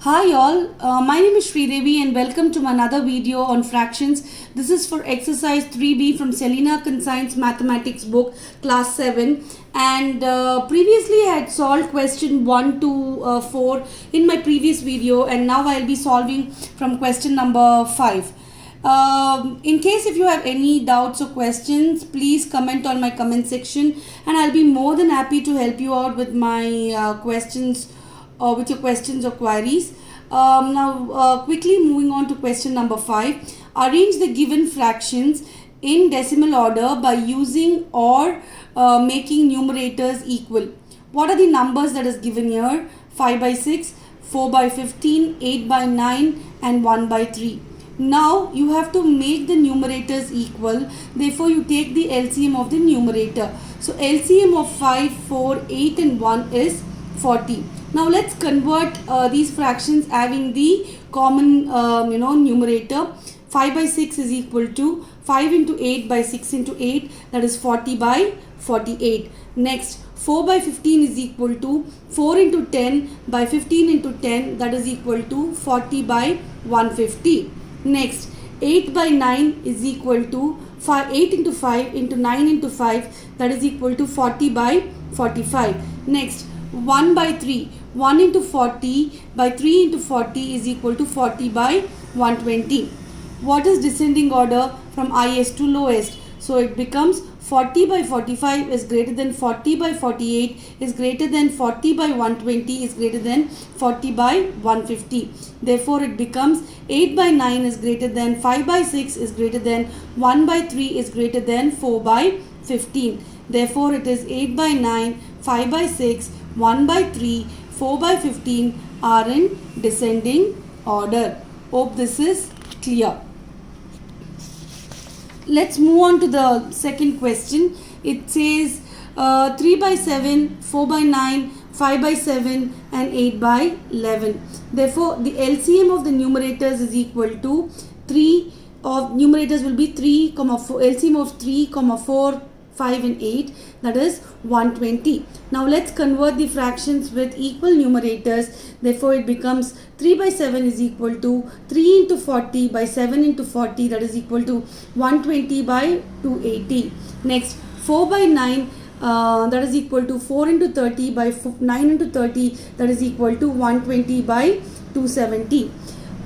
Hi all, my name is Sridevi and welcome to another video on fractions. This is for exercise 3B from Selena Conscience Mathematics book class 7, and previously I had solved question 1 to 4 in my previous video, and now I will be solving from question number 5. In case if you have any doubts or questions, please comment on my comment section and I'll be more than happy to help you out with my questions or with your questions or queries. Quickly moving on to question number 5. Arrange the given fractions in decimal order by using or making numerators equal. What are the numbers that is given here? 5 by 6, 4 by 15, 8 by 9 and 1 by 3. Now you have to make the numerators equal. Therefore you take the LCM of the numerator. So LCM of 5, 4, 8 and 1 is 40. Now let's convert these fractions having the common numerator. 5 by 6 is equal to 5 into 8 by 6 into 8, that is 40 by 48. Next, 4 by 15 is equal to 4 into 10 by 15 into 10, that is equal to 40 by 150. Next, 8 by 9 is equal to 8 into 5 into 9 into 5, that is equal to 40 by 45. Next, 1 by 3, 1 into 40 by 3 into 40 is equal to 40 by 120. What is descending order from highest to lowest? So it becomes 40 by 45 is greater than 40 by 48 is greater than 40 by 120 is greater than 40 by 150. Therefore it becomes 8 by 9 is greater than 5 by 6 is greater than 1 by 3 is greater than 4 by 15. Therefore it is 8 by 9, 5 by 6, 1 by 3, 4 by 15 are in descending order. Hope this is clear. Let's move on to the second question. It says 3 by 7, 4 by 9, 5 by 7 and 8 by 11. Therefore, the LCM of the numerators is equal to 3 of numerators will be 3, 4, LCM of 3, 4, 5 and 8, that is 120. Now let's convert the fractions with equal numerators. Therefore it becomes 3 by 7 is equal to 3 into 40 by 7 into 40, that is equal to 120 by 280. Next, 4 by 9 that is equal to 4 into 30 by 9 into 30, that is equal to 120 by 270.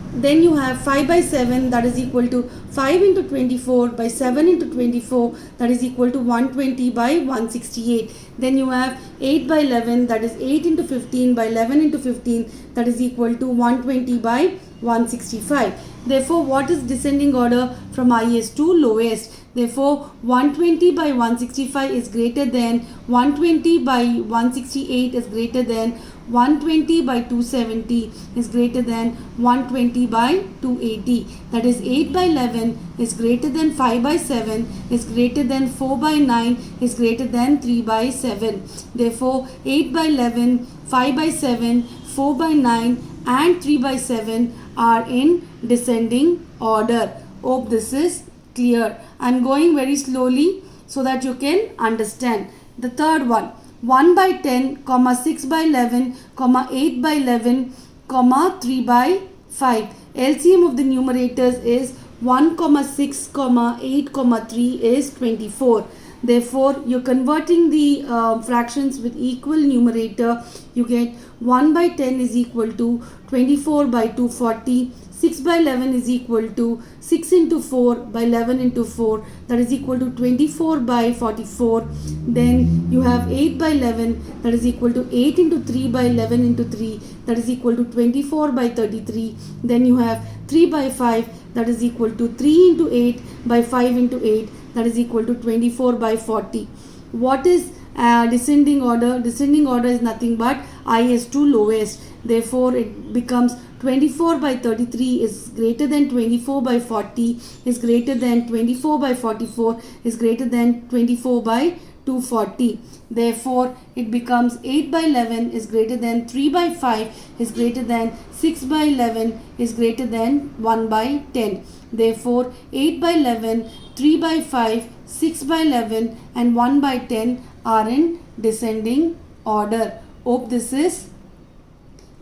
Then you have 5 by 7, that is equal to 5 into 24 by 7 into 24, that is equal to 120 by 168. Then you have 8 by 11, that is 8 into 15 by 11 into 15, that is equal to 120 by 165. Therefore, what is descending order from highest to lowest? Therefore, 120 by 165 is greater than 120 by 168 is greater than 120 by 270 is greater than 120 by 280. That is 8 by 11 is greater than 5 by 7 is greater than 4 by 9 is greater than 3 by 7. Therefore, 8 by 11, 5 by 7, 4 by 9 and 3 by 7 are in descending order. Hope this is clear. I am going very slowly so that you can understand. The third one, 1 by 10, 6 by 11, 8 by 11, 3 by 5. LCM of the numerators is 1, 6, 8, 3 is 24. Therefore, you're converting the fractions with equal numerator. You get 1 by 10 is equal to 24 by 240. 6 by 11 is equal to 6 into 4 by 11 into 4, that is equal to 24 by 44. Then you have 8 by 11, that is equal to 8 into 3 by 11 into 3, that is equal to 24 by 33. Then you have 3 by 5, that is equal to 3 into 8 by 5 into 8, that is equal to 24 by 40. What is descending order? Descending order is nothing but highest to lowest. Therefore it becomes 24 by 33 is greater than 24 by 40 is greater than 24 by 44 is greater than 24 by 240. Therefore it becomes 8 by 11 is greater than 3 by 5 is greater than 6 by 11 is greater than 1 by 10. Therefore 8 by 11, 3 by 5, 6 by 11 and 1 by 10 are in descending order. Hope this is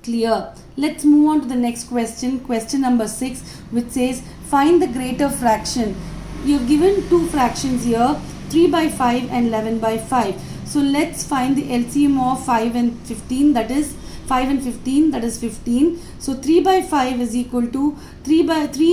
clear. Let's move on to the next question, question number 6, which says find the greater fraction. You've given two fractions here, 3 by 5 and 11 by 5. So let's find the LCM of 5 and 15, that is 5 and 15, that is 15. So 3 by 5 is equal to 3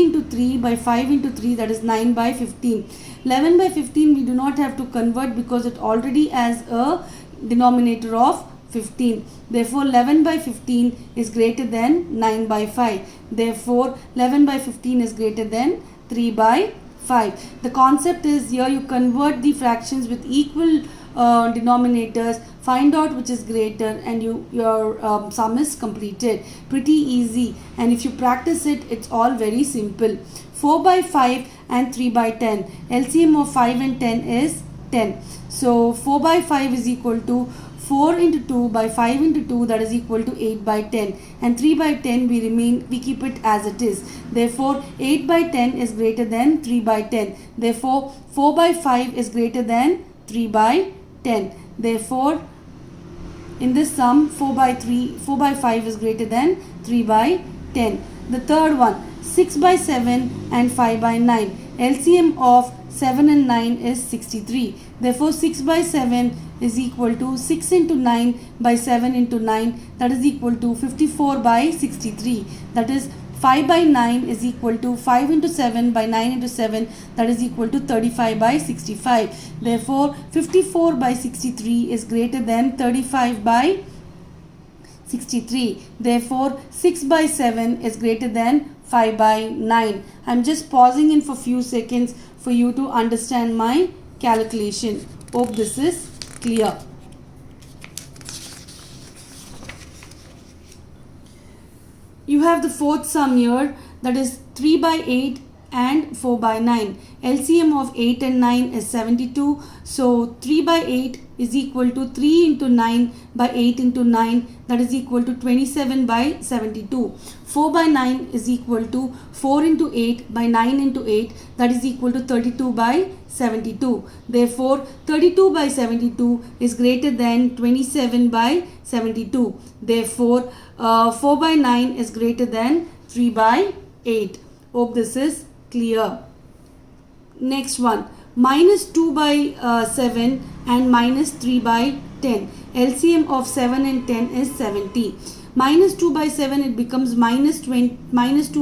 into 3 by 5 into 3, that is 9 by 15. 11 by 15 we do not have to convert because it already has a denominator of 15. Therefore 11 by 15 is greater than 9 by 5. Therefore 11 by 15 is greater than 3 by 5. The concept is here you convert the fractions with equal denominators, find out which is greater, and your sum is completed. Pretty easy, and if you practice it, it's all very simple. 4 by 5 and 3 by 10. LCM of 5 and 10 is 10. So 4 by 5 is equal to 4 into 2 by 5 into 2, that is equal to 8 by 10, and 3 by 10 we keep it as it is. Therefore 8 by 10 is greater than 3 by 10. Therefore 4 by 5 is greater than 3 by 10. Therefore in this sum 4 by 5 is greater than 3 by 10. The third one, 6 by 7 and 5 by 9. LCM of 7 and 9 is 63. Therefore 6 by 7 is equal to 6 into 9 by 7 into 9, that is equal to 54 by 63. That is 5 by 9 is equal to 5 into 7 by 9 into 7, that is equal to 35 by 65. Therefore 54 by 63 is greater than 35 by 63. Therefore 6 by 7 is greater than 5 by 9. I'm just pausing in for few seconds for you to understand my calculation. Hope this is clear. You have the fourth sum here, that is 3 by 8 and 4 by 9. LCM of 8 and 9 is 72. So 3 by 8 is equal to 3 into 9 by 8 into 9, that is equal to 27 by 72. 4 by 9 is equal to 4 into 8 by 9 into 8, that is equal to 32 by 72. Therefore 32 by 72 is greater than 27 by 72. Therefore 4 by 9 is greater than 3 by 8. Hope this is clear. Next one, minus 2 by 7 and minus 3 by 10. LCM of 7 and 10 is 70. Minus 2 by 7, it becomes minus 2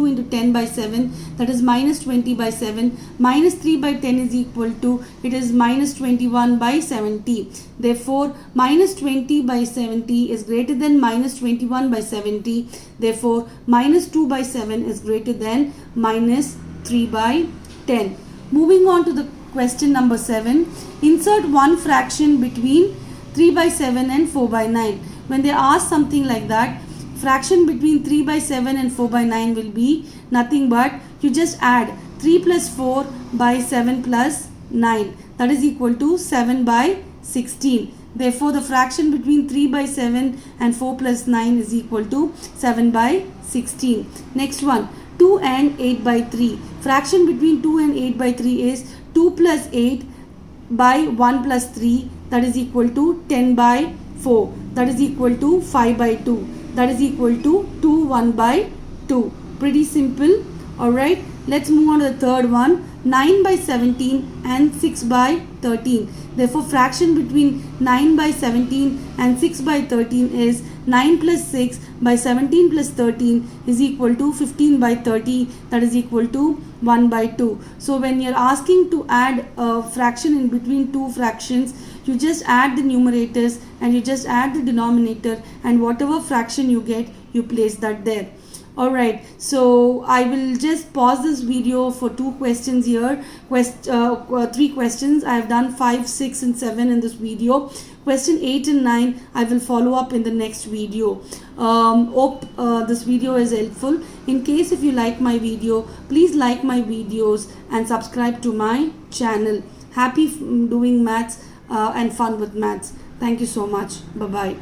into 10 by 7, that is minus 20 by 7. Minus 3 by 10 is equal to, it is minus 21 by 70. Therefore minus 20 by 70 is greater than minus 21 by 70. Therefore minus 2 by 7 is greater than minus 3 by 10. Moving on to the question number 7. Insert one fraction between 3 by 7 and 4 by 9. When they ask something like that, fraction between 3 by 7 and 4 by 9 will be nothing but you just add 3 plus 4 by 7 plus 9, that is equal to 7 by 16. Therefore the fraction between 3 by 7 and 4 plus 9 is equal to 7 by 16. Next one, 2 and 8 by 3. Fraction between 2 and 8 by 3 is 2 plus 8 by 1 plus 3, that is equal to 10 by 4, that is equal to 5 by 2, that is equal to 2 1 by 2. Pretty simple. Alright, let's move on to the third one, 9 by 17 and 6 by 13. Therefore fraction between 9 by 17 and 6 by 13 is 9 plus 6 by 17 plus 13 is equal to 15 by 30, that is equal to 1 by 2. So when you're asking to add a fraction in between two fractions, you just add the numerators and you just add the denominator, and whatever fraction you get, you place that there. Alright, so I will just pause this video for two questions here. Three questions. I have done 5, 6 and 7 in this video. Question 8 and 9 I will follow up in the next video. Hope this video is helpful. In case if you like my video, please like my videos and subscribe to my channel. Happy doing maths and fun with maths. Thank you so much. Bye-bye.